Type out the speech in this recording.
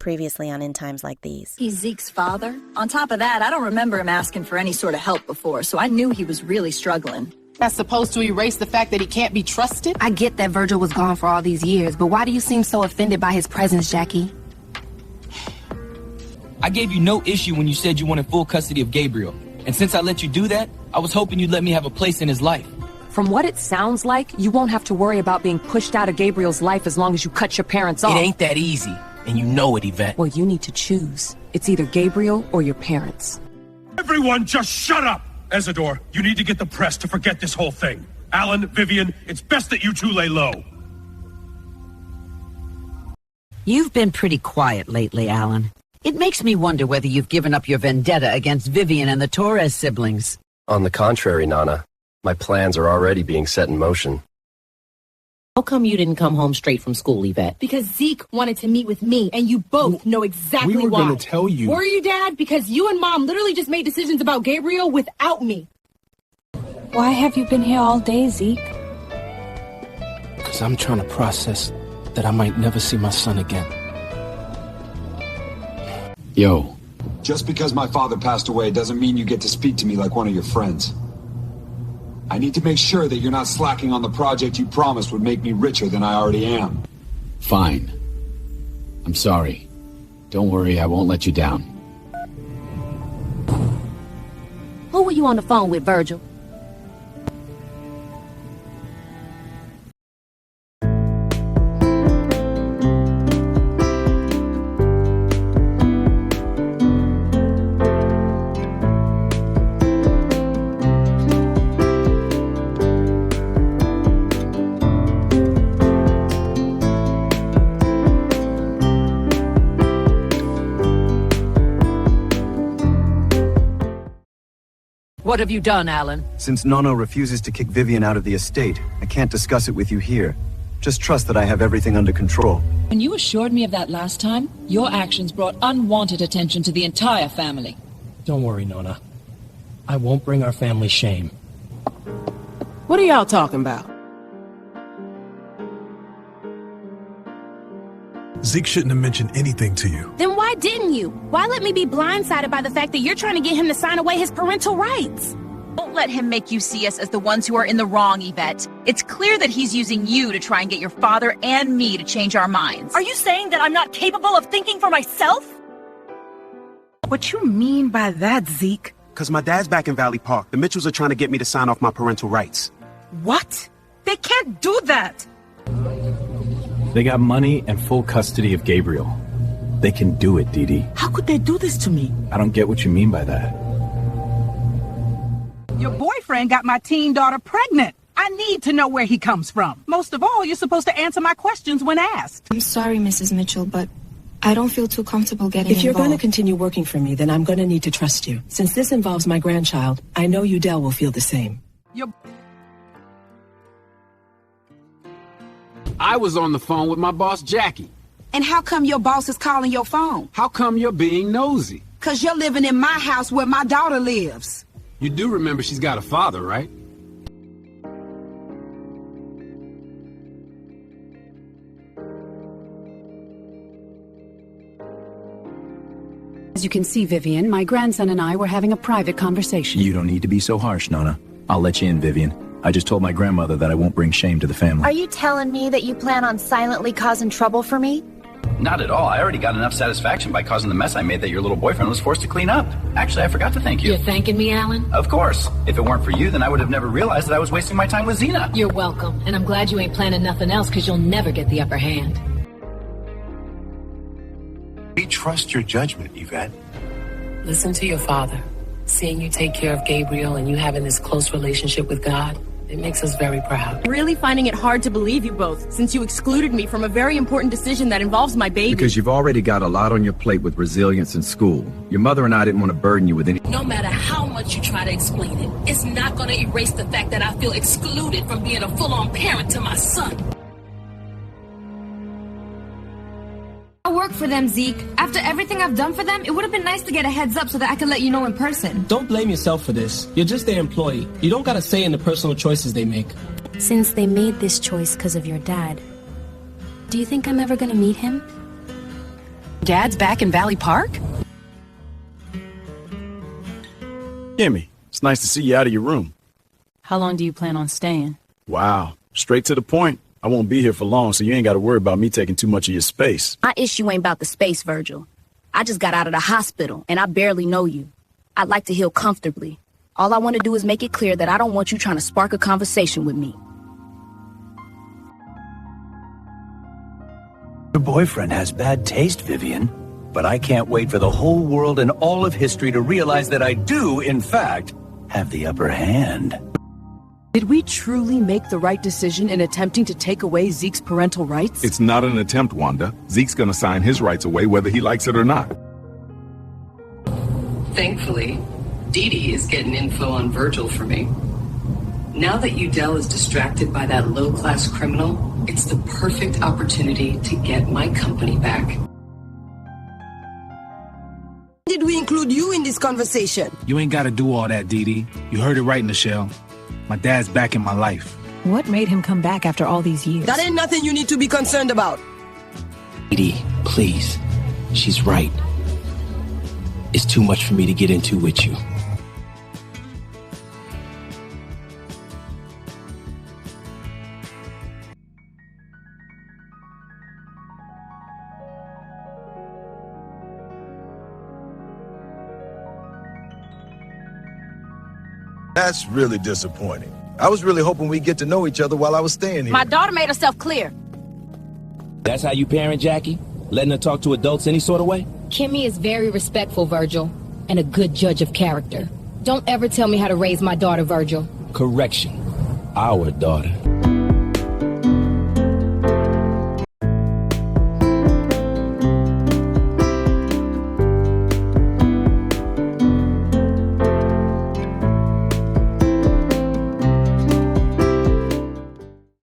Previously on In Times Like These. He's Zeke's father. On top of that, I don't remember him asking for any sort of help before, so I knew he was really struggling. That's supposed to erase the fact that he can't be trusted? I get that Virgil was gone for all these years, but why do you seem so offended by his presence, Jackie? I gave you no issue when you said you wanted full custody of Gabriel. And since I let you do that, I was hoping you'd let me have a place in his life. From what it sounds like, you won't have to worry about being pushed out of Gabriel's life as long as you cut your parents off. It ain't that easy, and you know it, Yvette. Well, you need to choose. It's either Gabriel or your parents. Everyone just shut up! Isidore, you need to get the press to forget this whole thing. Alan, Vivian, it's best that you two lay low. You've been pretty quiet lately, Alan. It makes me wonder whether you've given up your vendetta against Vivian and the Torres siblings. On the contrary, Nana. My plans are already being set in motion. How come you didn't come home straight from school, Yvette? Because Zeke wanted to meet with me, and you both know exactly why. We were going to tell you. Were you, Dad? Because you and Mom literally just made decisions about Gabriel without me. Why have you been here all day, Zeke? Because I'm trying to process that I might never see my son again. Yo. Just because my father passed away doesn't mean you get to speak to me like one of your friends. I need to make sure that you're not slacking on the project you promised would make me richer than I already am. Fine. I'm sorry. Don't worry, I won't let you down. Who were you on the phone with, Virgil? What have you done, Alan? Since Nono refuses to kick Vivian out of the estate, I can't discuss it with you here. Just trust that I have everything under control. When you assured me of that last time, your actions brought unwanted attention to the entire family. Don't worry, Nona. I won't bring our family shame. What are y'all talking about? Zeke shouldn't have mentioned anything to you. Then why didn't you? Why let me be blindsided by the fact that you're trying to get him to sign away his parental rights? Don't let him make you see us as the ones who are in the wrong, Yvette. It's clear that he's using you to try and get your father and me to change our minds. Are you saying that I'm not capable of thinking for myself? What you mean by that, Zeke? Because my dad's back in Valley Park. The Mitchells are trying to get me to sign off my parental rights. What? They can't do that! They got money and full custody of Gabriel. They can do it, Dee Dee. How could they do this to me? I don't get what you mean by that. Your boyfriend got my teen daughter pregnant. I need to know where he comes from. Most of all, you're supposed to answer my questions when asked. I'm sorry, Mrs. Mitchell, but I don't feel too comfortable getting If you're involved. going to continue working for me, then I'm going to need to trust you. Since this involves my grandchild, I know Udell will feel the same. I was on the phone with my boss, Jackie. And how come your boss is calling your phone? How come you're being nosy? 'Cause you're living in my house where my daughter lives. You do remember she's got a father, right? As you can see, Vivian, my grandson and I were having a private conversation. You don't need to be so harsh, Nona. I'll let you in, Vivian. I just told my grandmother that I won't bring shame to the family. Are you telling me that you plan on silently causing trouble for me? Not at all. I already got enough satisfaction by causing the mess I made that your little boyfriend was forced to clean up. Actually, I forgot to thank you. You're thanking me, Alan? Of course. If it weren't for you, then I would have never realized that I was wasting my time with Xena. You're welcome. And I'm glad you ain't planning nothing else, because you'll never get the upper hand. We trust your judgment, Yvette. Listen to your father. Seeing you take care of Gabriel and you having this close relationship with God, it makes us very proud. Really finding it hard to believe you both, since you excluded me from a very important decision that involves my baby. Because you've already got a lot on your plate with resilience in school. Your mother and I didn't want to burden you with any... No matter how much you try to explain it, it's not going to erase the fact that I feel excluded from being a full-on parent to my son. I work for them, Zeke. After everything I've done for them, it would have been nice to get a heads up so that I could let you know in person. Don't blame yourself for this. You're just their employee. You don't got to say in the personal choices they make. Since they made this choice because of your dad, do you think I'm ever going to meet him? Dad's back in Valley Park? Kimmy, it's nice to see you out of your room. How long do you plan on staying? Wow, straight to the point. I won't be here for long, so you ain't got to worry about me taking too much of your space. My issue ain't about the space, Virgil. I just got out of the hospital, and I barely know you. I'd like to heal comfortably. All I want to do is make it clear that I don't want you trying to spark a conversation with me. Your boyfriend has bad taste, Vivian. But I can't wait for the whole world and all of history to realize that I do, in fact, have the upper hand. Did we truly make the right decision in attempting to take away Zeke's parental rights? It's not an attempt, Wanda. Zeke's gonna sign his rights away whether he likes it or not. Thankfully, Dee Dee is getting info on Virgil for me. Now that Udell is distracted by that low-class criminal, it's the perfect opportunity to get my company back. Did we include you in this conversation? You ain't gotta do all that, Dee Dee. You heard it right, Nichelle. My dad's back in my life. What made him come back after all these years? That ain't nothing you need to be concerned about. Dee Dee, please. She's right. It's too much for me to get into with you. That's really disappointing. I was really hoping we'd get to know each other while I was staying here. My daughter made herself clear. That's how you parent Jackie? Letting her talk to adults any sort of way? Kimmy is very respectful, Virgil, and a good judge of character. Don't ever tell me how to raise my daughter, Virgil. Correction. Our daughter.